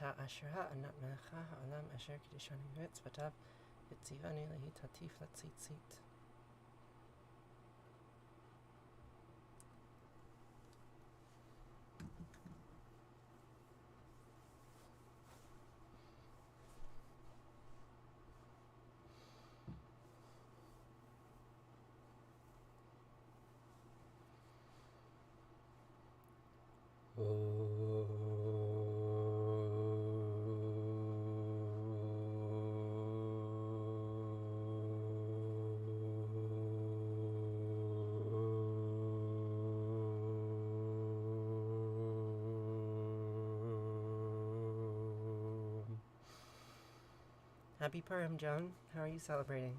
ata ashra anat mecha ha'olam asher kiddushani v'tzvatav yitzivani lehi tatif latzitzit. Happy Purim, Joan. How are you celebrating?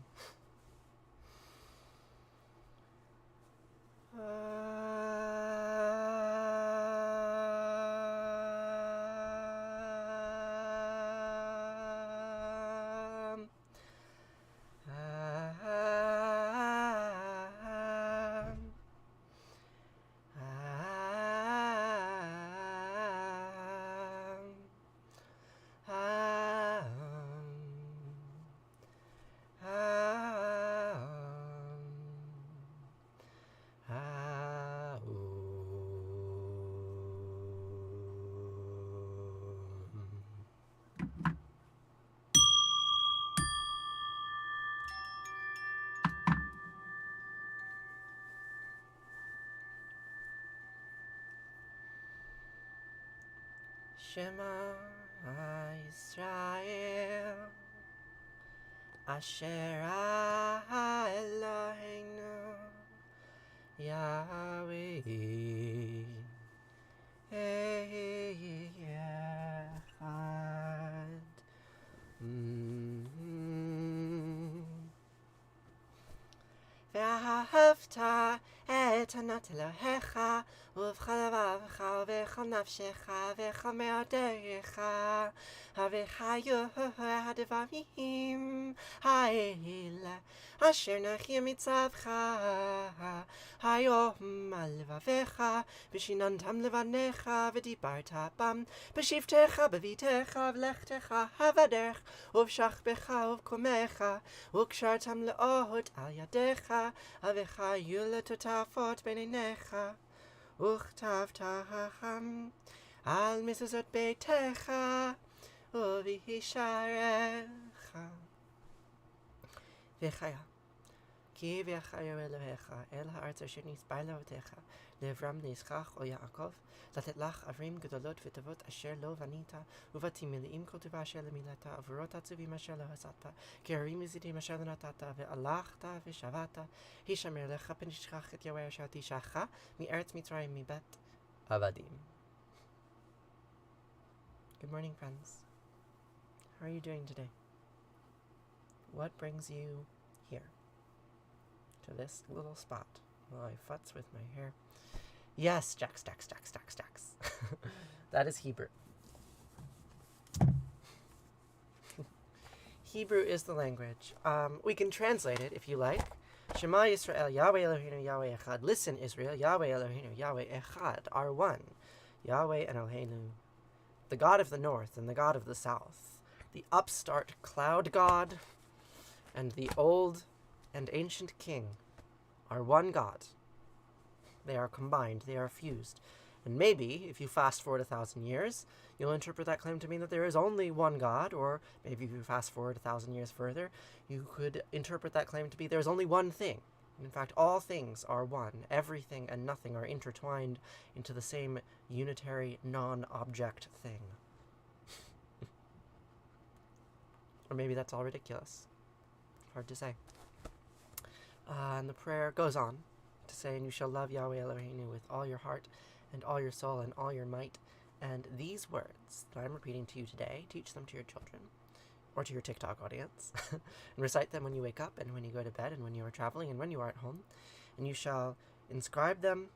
Shema Yisrael Asher Eloheinu Yahweh Echad. Vahafta et anat Elohecha ובכל לבבך ובכל נפשך ובכל מאודיך וחיו הדברים האלה אשר נחי מצווך היום על לבביך ושיננתם לבניך ודיברת בם בשבתך בביתך ולכתך ובדרך ובשכבך ובקומך וקשרתם לאות על ידיך וחיו לטוטפות בין עיניך וכתבתם על מזוזות ביתך ובשעריך וחיה כי ויחיה אלוהיך אל הארץ אשר נשבע לאבותיך לאברהם ליצחק ויעקב לתת לך ערים גדולות וטובות אשר לא בנית ובתים מלאים כל טובה אשר למילאת עבורות עצובים אשר לא עשת כי הרים מזידים אשר לא נתת והלכת ושבת הישמר לך פן תשכח את יהוה אשר תישך מארץ מצרים מבית עבדים. Good morning, friends. How are you doing today? What brings you here to this little spot while I futz with my hair? Yes, Jax. That is Hebrew. Hebrew is the language. We can translate it if you like. Shema Yisrael, Yahweh Eloheinu, Yahweh Echad. Listen, Israel, Yahweh Eloheinu, Yahweh Echad are one. Yahweh Eloheinu, the God of the north and the God of the south, the upstart cloud god and the old and ancient king are one God. They are combined, they are fused. And maybe, if you fast forward 1,000 years, you'll interpret that claim to mean that there is only one God, or maybe if you fast forward 1,000 years further, you could interpret that claim to be there's only one thing. In fact, all things are one. Everything and nothing are intertwined into the same unitary, non-object thing. Or maybe that's all ridiculous. Hard to say. And the prayer goes on to say, and you shall love Yahweh Eloheinu with all your heart and all your soul and all your might. And these words that I'm repeating to you today, teach them to your children or to your TikTok audience and recite them when you wake up and when you go to bed and when you are traveling and when you are at home. And you shall inscribe them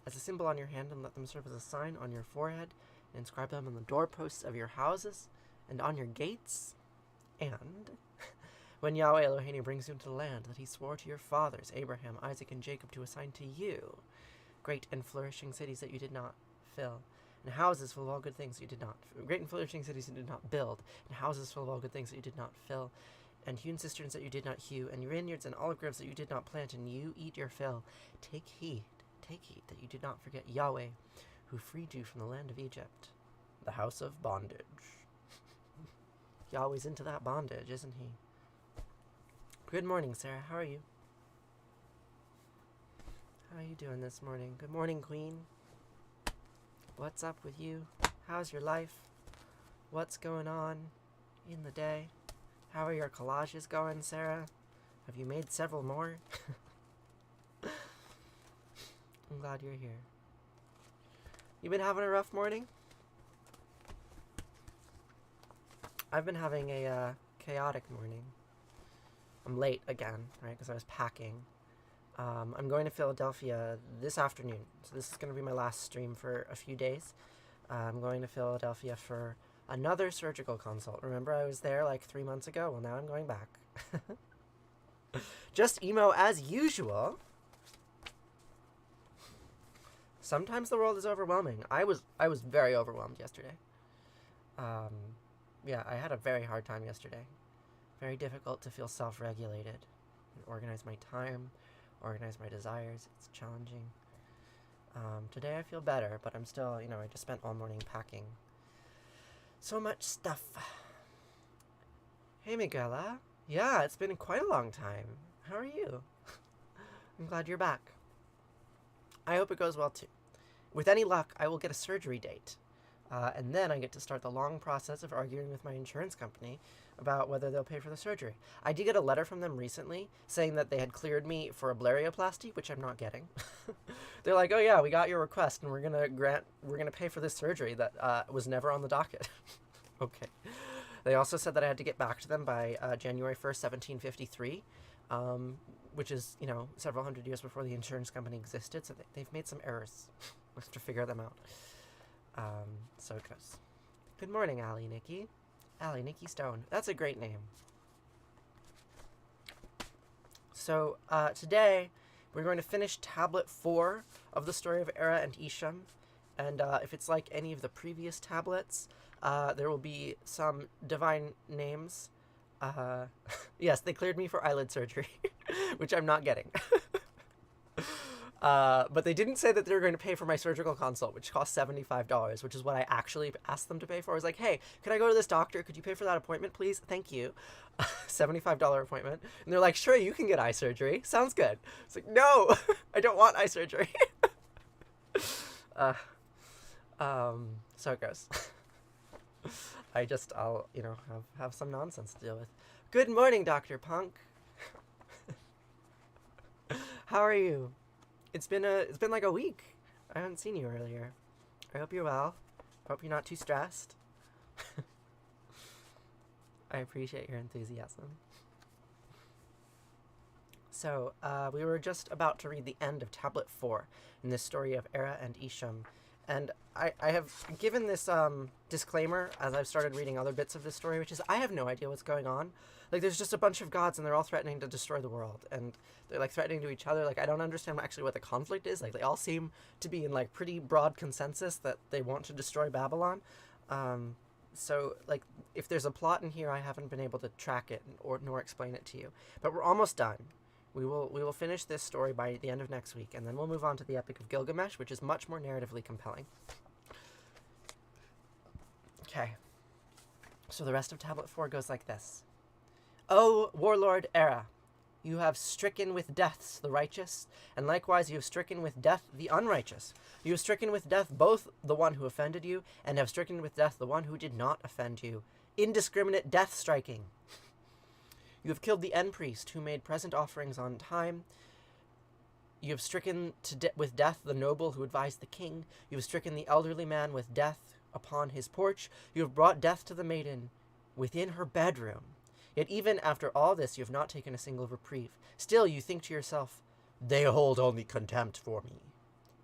as a symbol on your hand and let them serve as a sign on your forehead and inscribe them on the doorposts of your houses and on your gates. And when Yahweh Eloheinu brings you into the land that he swore to your fathers, Abraham, Isaac, and Jacob, to assign to you, great and flourishing cities that you did not fill, and houses full of all good things you did not, great and flourishing cities you did not build, and houses full of all good things that you did not fill, and hewn cisterns that you did not hew, and vineyards and olive groves that you did not plant, and you eat your fill. Take heed that you did not forget Yahweh, who freed you from the land of Egypt, the house of bondage. Yahweh's into that bondage, isn't he? Good morning, Sarah. How are you? How are you doing this morning? Good morning, Queen. What's up with you? How's your life? What's going on in the day? How are your collages going, Sarah? Have you made several more? I'm glad you're here. You been having a rough morning? I've been having a chaotic morning. I'm late again, right, because I was packing. I'm going to Philadelphia this afternoon, so this is going to be my last stream for a few days. I'm going to Philadelphia for another surgical consult. Remember I was there like 3 months ago? Well, now I'm going back. Just emo as usual. Sometimes the world is overwhelming. I was very overwhelmed yesterday. Yeah, I had a very hard time yesterday. Very difficult to feel self-regulated and organize my time, organize my desires. It's challenging. Today I feel better, but I'm still, I just spent all morning packing. So much stuff. Hey, Miguela. Yeah, it's been quite a long time. How are you? I'm glad you're back. I hope it goes well, too. With any luck, I will get a surgery date. And then I get to start the long process of arguing with my insurance company about whether they'll pay for the surgery. I did get a letter from them recently saying that they had cleared me for a blarioplasty, which I'm not getting. They're like, oh yeah, we got your request and we're gonna pay for this surgery that was never on the docket. Okay. They also said that I had to get back to them by January 1st, 1753, which is, several hundred years before the insurance company existed, so they've made some errors. We'll have to figure them out. So it goes. Good morning, Allie Nikki. Allie Nikki Stone. That's a great name. So, today, we're going to finish Tablet 4 of the story of Era and Isham. And if it's like any of the previous tablets, there will be some divine names. Yes, they cleared me for eyelid surgery, which I'm not getting. But they didn't say that they were going to pay for my surgical consult, which cost $75, which is what I actually asked them to pay for. I was like, hey, can I go to this doctor? Could you pay for that appointment, please? Thank you. $75 appointment. And they're like, sure, you can get eye surgery. Sounds good. It's like, no, I don't want eye surgery. So it goes. I'll, have some nonsense to deal with. Good morning, Dr. Punk. How are you? It's been like a week. I haven't seen you earlier. I hope you're well. I hope you're not too stressed. I appreciate your enthusiasm. So, we were just about to read the end of Tablet 4 in this story of Era and Isham. And I have given this disclaimer as I've started reading other bits of this story, which is I have no idea what's going on. Like, there's just a bunch of gods, and they're all threatening to destroy the world. And they're, like, threatening to each other. Like, I don't understand actually what the conflict is. Like, they all seem to be in, like, pretty broad consensus that they want to destroy Babylon. So, like, if there's a plot in here, I haven't been able to track it nor explain it to you. But we're almost done. We will finish this story by the end of next week, and then we'll move on to the Epic of Gilgamesh, which is much more narratively compelling. Okay. So the rest of Tablet 4 goes like this. O warlord Era, you have stricken with deaths the righteous, and likewise you have stricken with death the unrighteous. You have stricken with death both the one who offended you, and have stricken with death the one who did not offend you. Indiscriminate death striking. You have killed the end priest who made present offerings on time. You have stricken with death the noble who advised the king. You have stricken the elderly man with death upon his porch. You have brought death to the maiden within her bedroom. Yet even after all this, you have not taken a single reprieve. Still, you think to yourself, they hold only contempt for me.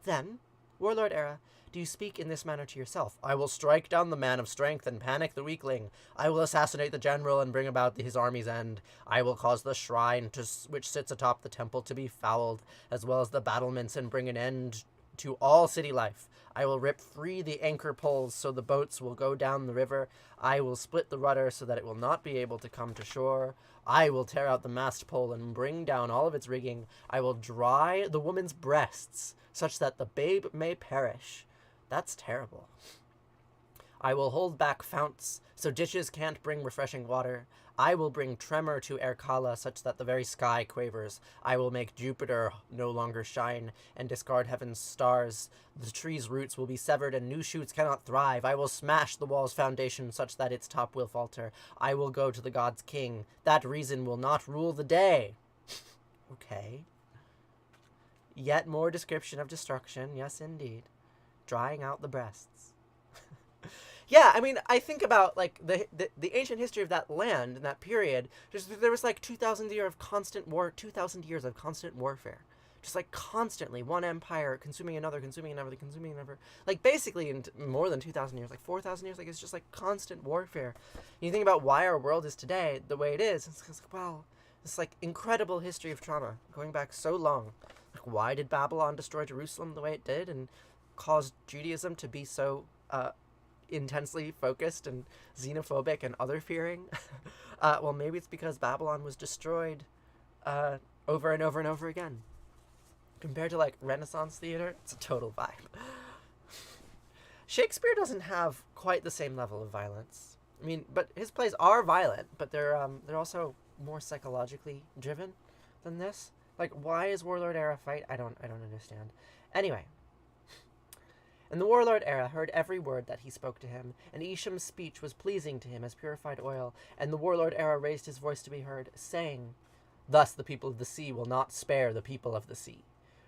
Then, warlord Era, do you speak in this manner to yourself? I will strike down the man of strength and panic the weakling. I will assassinate the general and bring about his army's end. I will cause the shrine which sits atop the temple to be fouled, as well as the battlements, and bring an end to all city life. I will rip free the anchor poles so the boats will go down the river. I will split the rudder so that it will not be able to come to shore. I will tear out the mast pole and bring down all of its rigging. I will dry the woman's breasts such that the babe may perish. That's terrible. I will hold back founts so ditches can't bring refreshing water. I will bring tremor to Ercala such that the very sky quavers. I will make Jupiter no longer shine and discard heaven's stars. The tree's roots will be severed and new shoots cannot thrive. I will smash the wall's foundation such that its top will falter. I will go to the god's king. That reason will not rule the day. Okay. Yet more description of destruction. Yes, indeed. Drying out the breasts. Yeah, I mean, I think about, like, the ancient history of that land and that period. There was, like, 2,000 years of constant warfare. Just, like, constantly. One empire consuming another, consuming another, consuming another. Like, basically, in more than 2,000 years, like, 4,000 years. Like, it's just, like, constant warfare. And you think about why our world is today the way it is. It's because, well, this, like, incredible history of trauma going back so long. Like, why did Babylon destroy Jerusalem the way it did and caused Judaism to be so, intensely focused and xenophobic and other-fearing? Well, maybe it's because Babylon was destroyed over and over and over again. Compared to, like, Renaissance theater, it's a total vibe. Shakespeare doesn't have quite the same level of violence. I mean, but his plays are violent, but they're also more psychologically driven than this. Like, why is Warlord Era fight? I don't understand. Anyway. And the warlord Era heard every word that he spoke to him, and Isham's speech was pleasing to him as purified oil. And the warlord Era raised his voice to be heard, saying, "Thus the people of the sea will not spare the people of the sea.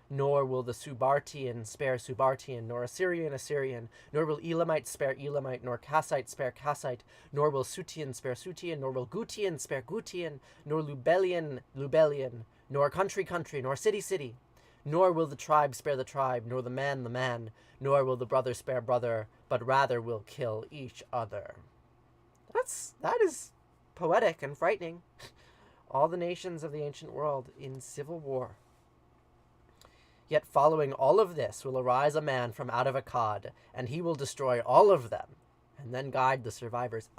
Nor will the Subartian spare Subartian, nor Assyrian, nor will Elamite spare Elamite, nor Kassite spare Kassite, nor will Sutian spare Sutian, nor will Gutian spare Gutian, nor Lubellian, nor country, nor city. Nor will the tribe spare the tribe, nor the man, nor will the brother spare brother, but rather will kill each other." That is poetic and frightening. All the nations of the ancient world in civil war. Yet following all of this will arise a man from out of Akkad, and he will destroy all of them, and then guide the survivors.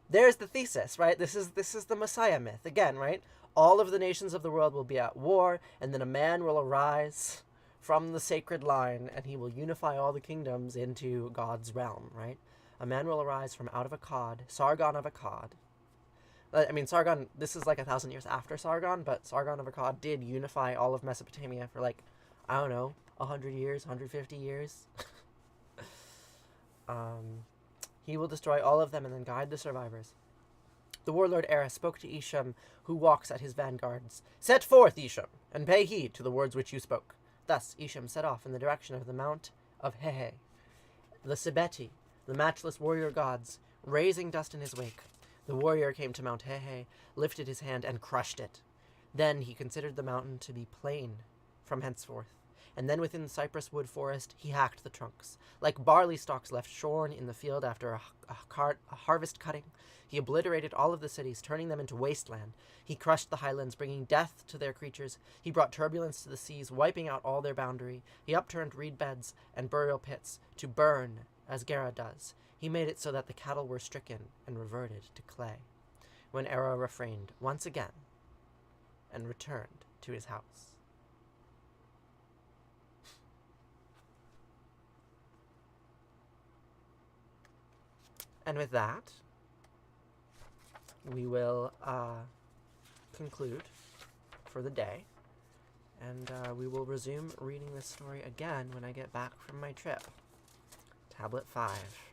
There's the thesis, right? This is the Messiah myth again, right? All of the nations of the world will be at war, and then a man will arise from the sacred line, and he will unify all the kingdoms into God's realm, right? A man will arise from out of Akkad, Sargon of Akkad. I mean, Sargon, this is like 1,000 years after Sargon, but Sargon of Akkad did unify all of Mesopotamia for, like, I don't know, 100 years, 150 years. He will destroy all of them and then guide the survivors. The warlord Era spoke to Isham, who walks at his vanguards. "Set forth, Isham, and pay heed to the words which you spoke." Thus Isham set off in the direction of the Mount of Hehe. The Sibeti, the matchless warrior gods, raising dust in his wake. The warrior came to Mount Hehe, lifted his hand, and crushed it. Then he considered the mountain to be plain from henceforth. And then within the cypress wood forest he hacked the trunks. Like barley stalks left shorn in the field after a harvest cutting, he obliterated all of the cities, turning them into wasteland. He crushed the highlands, bringing death to their creatures. He brought turbulence to the seas, wiping out all their boundary. He upturned reed beds and burial pits to burn, as Gera does. He made it so that the cattle were stricken and reverted to clay. When Era refrained once again and returned to his house. And with that, we will conclude for the day. And we will resume reading this story again when I get back from my trip. Tablet 5.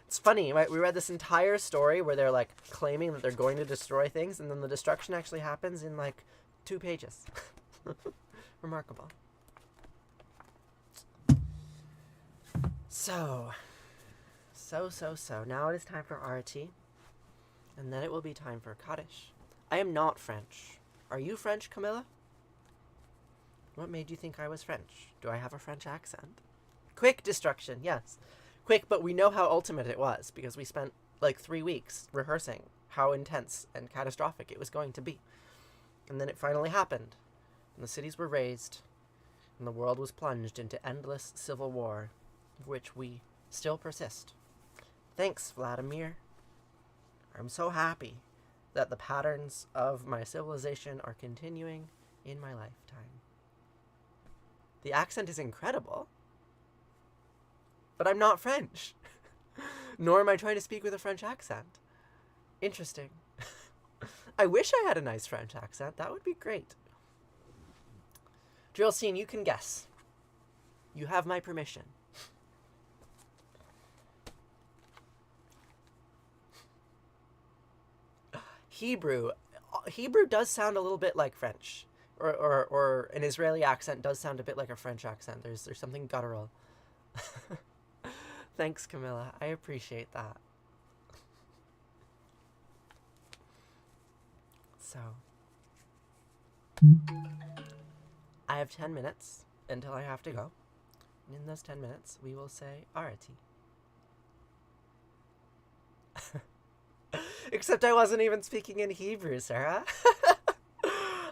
It's funny, right? We read this entire story where they're, like, claiming that they're going to destroy things, and then the destruction actually happens in, like, 2 pages. Remarkable. So, now it is time for Arati, and then it will be time for Kaddish. I am not French. Are you French, Camilla? What made you think I was French? Do I have a French accent? Quick destruction, yes. Quick, but we know how ultimate it was, because we spent, like, 3 weeks rehearsing how intense and catastrophic it was going to be. And then it finally happened, and the cities were razed, and the world was plunged into endless civil war, of which we still persist. Thanks, Vladimir. I'm so happy that the patterns of my civilization are continuing in my lifetime. The accent is incredible, but I'm not French, nor am I trying to speak with a French accent. Interesting. I wish I had a nice French accent. That would be great. Drill scene, you can guess. You have my permission. Hebrew does sound a little bit like French, or an Israeli accent does sound a bit like a French accent. There's something guttural. Thanks, Camilla. I appreciate that. So, I have 10 minutes until I have to go. And in those 10 minutes, we will say Arati. Except I wasn't even speaking in Hebrew, Sarah.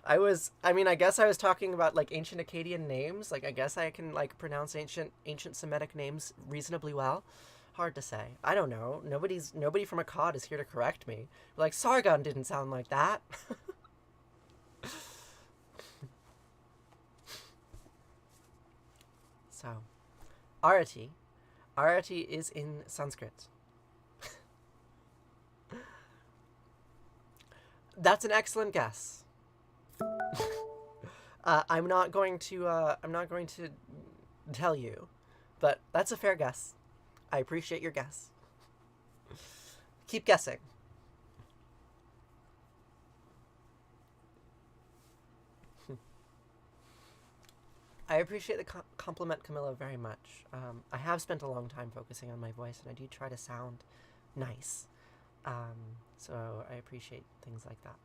I guess I was talking about like ancient Akkadian names. Like I guess I can like pronounce ancient Semitic names reasonably well. Hard to say. I don't know. Nobody from Akkad is here to correct me. Like Sargon didn't sound like that. So, Arati. Arati is in Sanskrit. That's an excellent guess. I'm not going to tell you, but that's a fair guess. I appreciate your guess. Keep guessing. I appreciate the compliment, Camilla, very much. I have spent a long time focusing on my voice, and I do try to sound nice. So I appreciate things like that.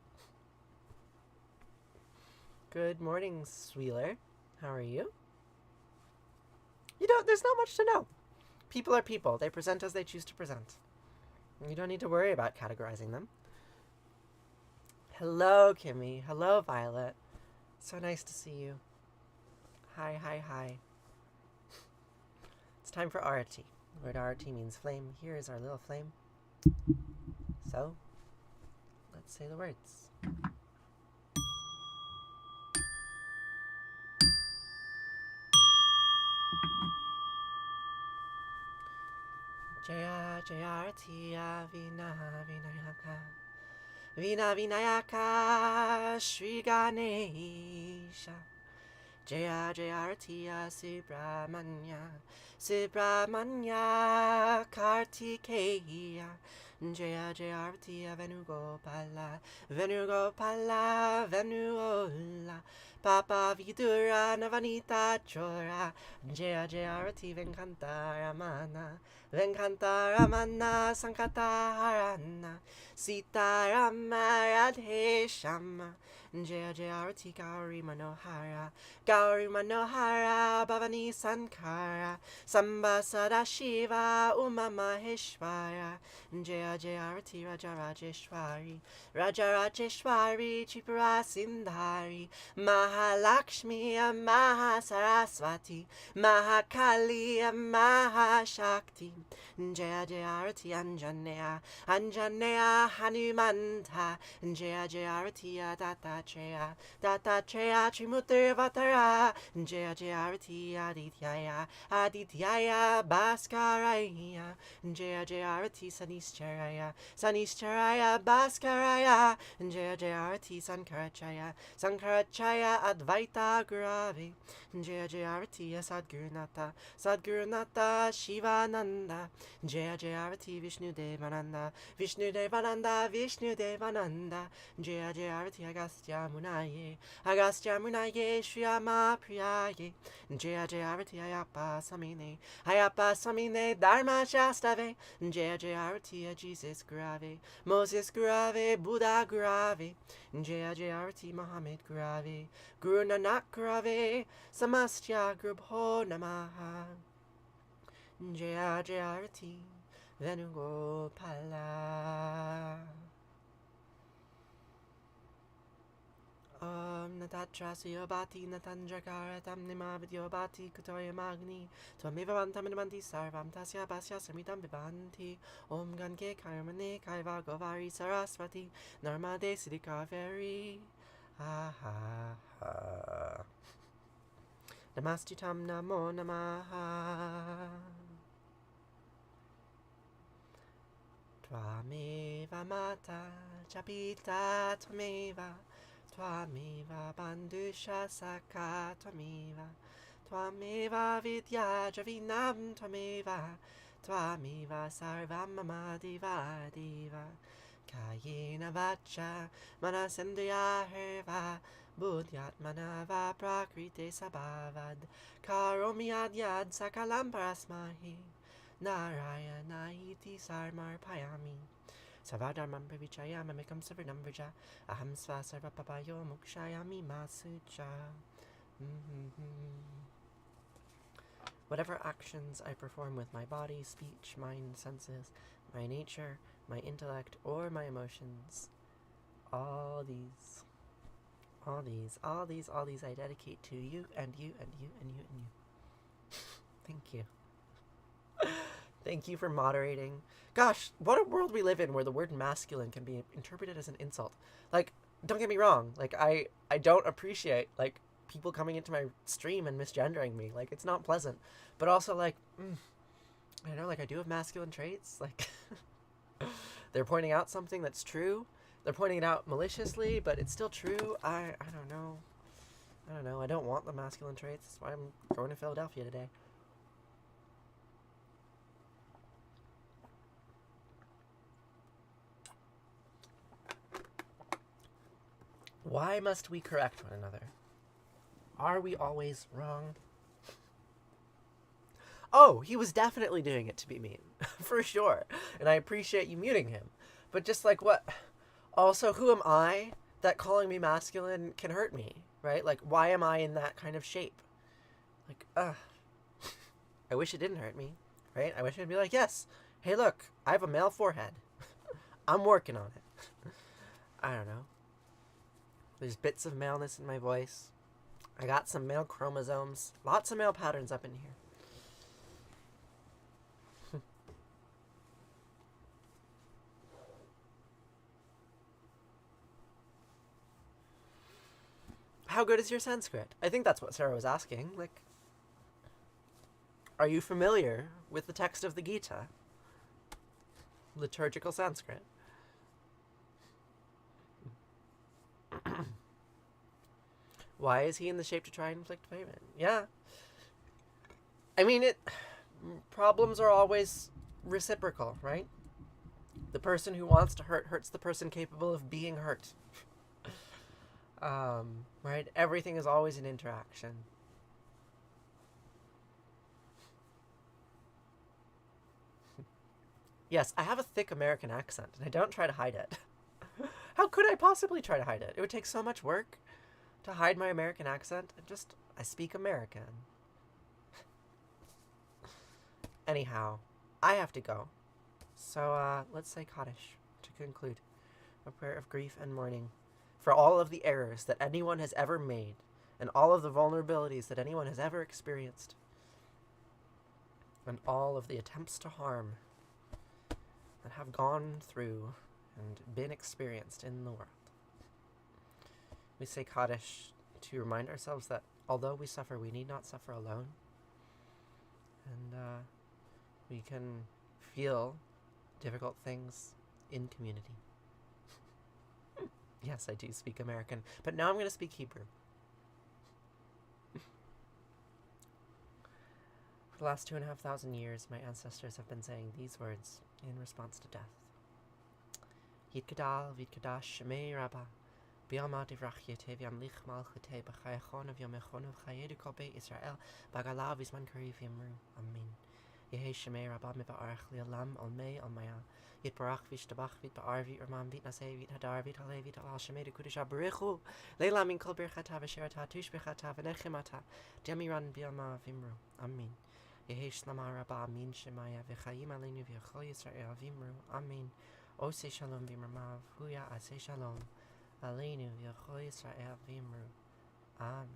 Good morning, Sweeler. How are you? There's not much to know. People are people. They present as they choose to present. You don't need to worry about categorizing them. Hello, Kimmy. Hello, Violet. So nice to see you. Hi, hi, hi. It's time for Arati. The word Arati means flame. Here is our little flame. So, let's say the words. Jaya Jaya Arati Vina Vinayaka Vina Vinayaka Shri Ganesha Jaya Jaya Arati Subramanya Subramanya Kartikeya Jaya Jaya Arati Venugopala Venugopala Venuola Papa Vidura Navanita Chora Jaya Jaya Arati Venkantaramana Venkantaramana Sankatarana Sita Rama Radhe Shama Jaya Jaya Arati Gauri Manohara Bhavani Sankara Samba Sadashiva Uma Maheshwara Jaya Jaya Arati Raja Rajeshwari Tripura Sindhari Mahalakshmi Mahasaraswati Mahakali Mahashakti Jaya Jaya Arati Anjaneya Hanumanta Jaya Jaya Arati Dattatreya Trimurtivatara Jaya Jaya Arati Adityaya Bhaskaraya Jaya Jaya Arati Sanisharaya Bhaskaraya Jaya Jaya Arati Sankarachaya Advaita Gurave Jaya Jaya Arati Sadgurunata Shivananda Jaya Jaya Arati Vishnudevananda Jaya Jaya Arati Agastya Munaye Shriyama Priyaye Jaya Jaya Arati Ayappa Samine Dharma Shastave Jaya Jaya Arati Jesus Gurave Moses Gurave Buddha Gurave Jaya Jaya Arati Muhammad Gurave Guru Nanak Gurave Samastya Grubho Namaha Jaya Jaya Arati Venugopala Om Nata Tatrasi Yobati Natanjakara Tamnima Vidyobati Kutoya Magni Twameva Bantamanamanti Sarvam Tasya Basya Samitam Vivanti Om Gange Karmane Kaiva Govari Saraswati Narmade Siddhikaveri Ha ha ha Namastitam Namo Namaha Twameva Mata Chapita Twameva Twameva Bandusha Saka Twameva Vidya Javinam Twameva Sarvam Mama Diva Kayena Vacha Manasendriya Herva Buddhyat Manava Prakrite Sabhavad Karomi Adyad Sakalam Parasmahi Narayana iti sarmar payami Savadharmam pravichayam amikam savardam vrja Aham sva sarva papayo mukshayami masucha. Whatever actions I perform with my body, speech, mind, senses, my nature, my intellect, or my emotions, all these I dedicate to you and you and you and you and you. Thank you. Thank you for moderating. Gosh, what a world we live in where the word masculine can be interpreted as an insult. Like, don't get me wrong. Like, I don't appreciate, like, people coming into my stream and misgendering me. Like, it's not pleasant. But also, like, I don't know, like, I do have masculine traits. Like, they're pointing out something that's true. They're pointing it out maliciously, but it's still true. I don't know. I don't want the masculine traits. That's why I'm going to Philadelphia today. Why must we correct one another? Are we always wrong? Oh, he was definitely doing it to be mean. For sure. And I appreciate you muting him. But just like what? Also, who am I that calling me masculine can hurt me? Right? Like, why am I in that kind of shape? Like, I wish it didn't hurt me. Right? I wish I'd be like, yes. Hey, look, I have a male forehead. I'm working on it. I don't know. There's bits of maleness in my voice. I got some male chromosomes. Lots of male patterns up in here. How good is your Sanskrit? I think that's what Sarah was asking. Like, are you familiar with the text of the Gita? Liturgical Sanskrit. Why is he in the shape to try and inflict pain? Yeah. I mean, problems are always reciprocal, right? The person who wants to hurt hurts the person capable of being hurt. Right? Everything is always an interaction. Yes, I have a thick American accent, and I don't try to hide it. How could I possibly try to hide it? It would take so much work to hide my American accent. I speak American. Anyhow, I have to go. So, let's say Kaddish to conclude. A prayer of grief and mourning for all of the errors that anyone has ever made and all of the vulnerabilities that anyone has ever experienced and all of the attempts to harm that have gone through and been experienced in the world. We say Kaddish to remind ourselves that although we suffer, we need not suffer alone. And we can feel difficult things in community. Yes, I do speak American, but now I'm going to speak Hebrew. For the last 2,500 years, my ancestors have been saying these words in response to death. Yitkadal v'yitkadash Shema Rabba B'yama divrachiyete v'yamlich malchute b'chayachon v'yamechon v'chayedu kol beit Yisrael b'galav v'zman kariv yimru. Amen. Yehi Shema Rabba miva'arach li'olam olmei olmaya Yitbarach v'yishtabach v'yitba'ar v'yirman v'yitnaseh v'yithadar v'yithaleh v'yithalal Shema d'kudisha b'richu leila min kol birchata v'shirata tushbechata v'nechemata demiran b'yama v'imru. Amen. Yehi Shlama Rabba Amin Shemaya v'chayim aleinu v'yachol Yisrael v'imru. Amen. Ose shalom v'imramav huya ase shalom aleinu v'yachol Yisrael v'imru. Amen.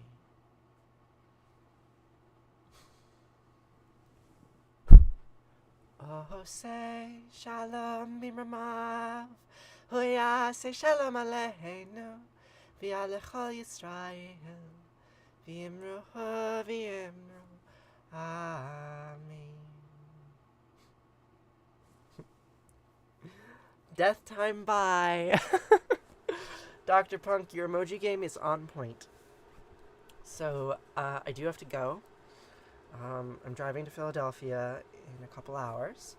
Oh, say shalom bimramav, hoya say shalom aleinu, v'alechol Yisrael, v'imru v'imru, Amen. Death time, bye. Dr. Punk, your emoji game is on point. So, I do have to go. I'm driving to Philadelphia in a couple hours.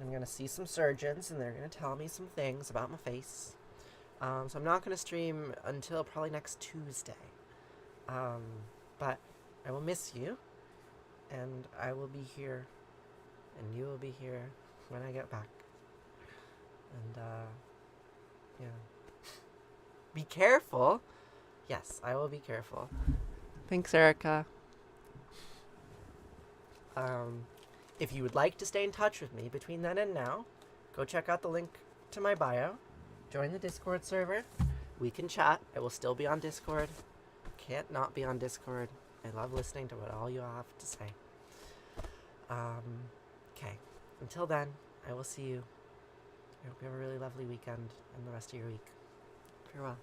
I'm going to see some surgeons, and they're going to tell me some things about my face. So I'm not going to stream until probably next Tuesday. But I will miss you, and I will be here, and you will be here when I get back. And, yeah. Be careful. Yes, I will be careful. Thanks, Erica. If you would like to stay in touch with me between then and now, go check out the link to my bio. Join the Discord server. We can chat. I will still be on Discord. Can't not be on Discord. I love listening to what all you have to say. Okay. Until then, I will see you. I hope you have a really lovely weekend and the rest of your week. Farewell.